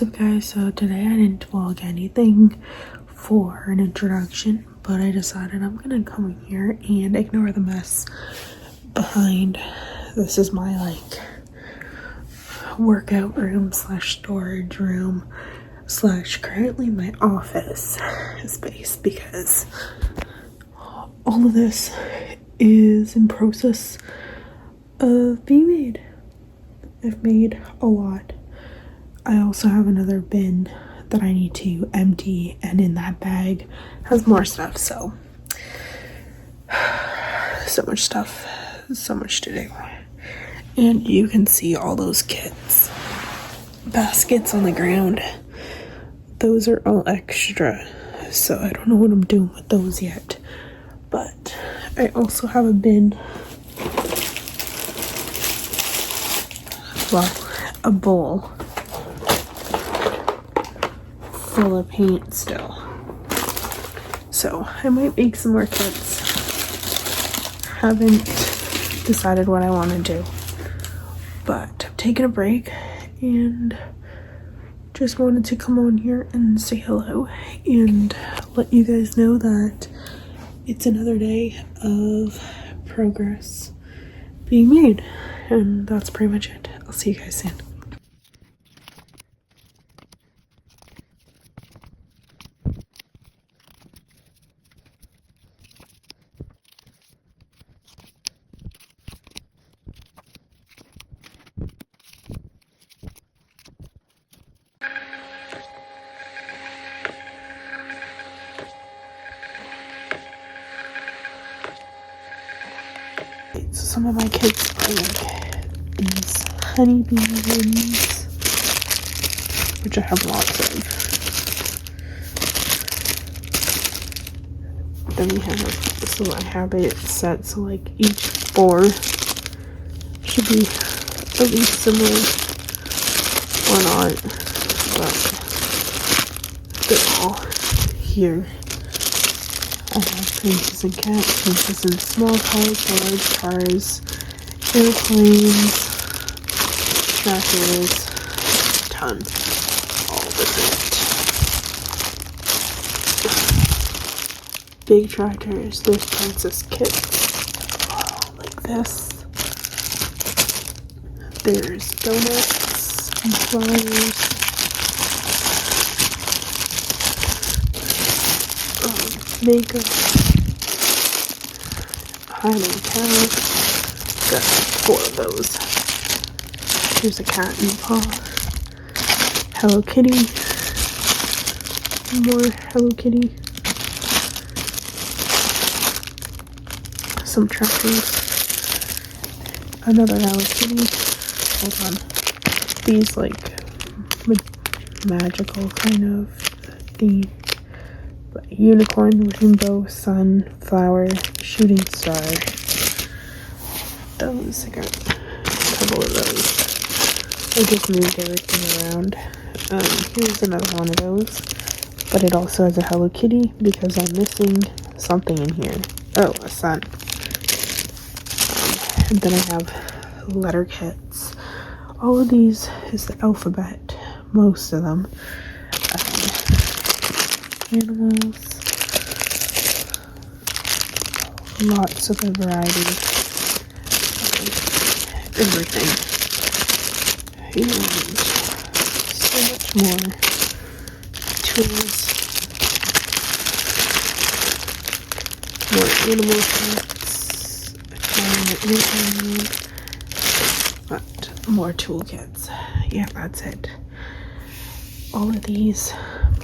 What's up guys, so today I didn't vlog anything for an introduction, but I decided I'm gonna come in here and ignore the mess behind. This is my workout room slash storage room slash currently my office space, because all of this is in process of being made. I've made a lot. I also have another bin that I need to empty, and in that bag has more stuff. So much stuff, so much to do. And you can see all those kits, baskets on the ground. Those are all extra, so I don't know what I'm doing with those yet. But I also have a bin, well, a bowl full of paint still. So I might make some more kits. Haven't decided what I want to do, but I'm taking a break and just wanted to come on here and say hello and let you guys know that it's another day of progress being made, and that's pretty much it. I'll see you guys soon. So some of my kits are like these honeybee ones, which I have lots of. Then we have, so I have it set so like each 4 should be at least similar or not, but they're all here. I have princess and cat, princess and small cars, large cars, airplanes, tractors, tons, all different. Big tractors, there's princess kits, like this. There's donuts and flowers. Makeup, hiding cow, got 4 of those. Here's a cat in the paw, Hello Kitty, more Hello Kitty, some tractors, another Hello Kitty. Hold on, these like magical kind of theme. Unicorn, rainbow, sun, flower, shooting star. Those, I got a couple of those. I just moved everything around. Here's another one of those, but it also has a Hello Kitty because I'm missing something in here. Oh, a sun. And then I have letter kits. All of these is the alphabet, most of them. Animals, lots of a variety, everything, and so much more. Tools, more animal kits, but more toolkits. Yeah, that's it. All of these,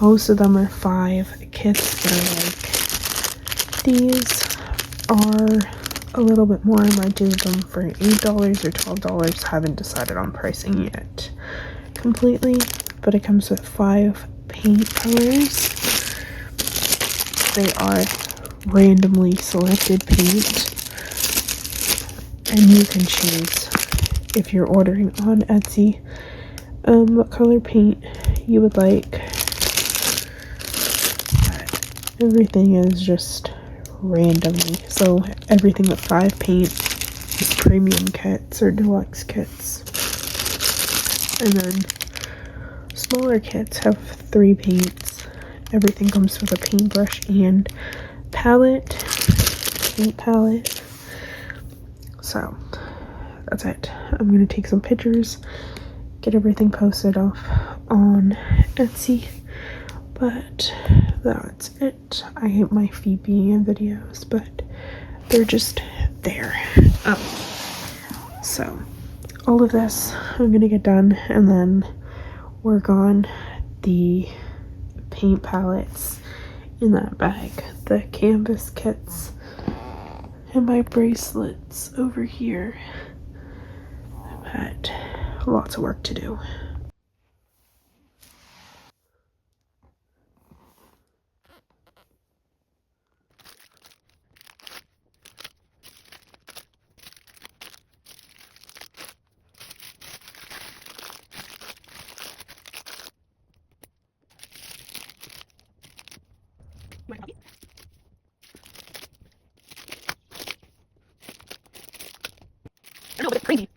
most of them are 5 kits that are like, these are a little bit more. I might do them for $8 or $12. Haven't decided on pricing yet completely, but it comes with 5 paint colors. They are randomly selected paint, and you can choose if you're ordering on Etsy what color paint you would like. Everything is just randomly, so everything with 5 paint is premium kits or deluxe kits, and then smaller kits have 3 paints. Everything comes with a paintbrush and paint palette. So that's it. I'm gonna take some pictures, get everything posted off on Etsy, but that's it. I hate my feet being in videos, but they're just there. So all of this I'm gonna get done and then work on the paint palettes in that bag, the canvas kits, and my bracelets over here. I've had lots of work to do. I know, but it's crazy.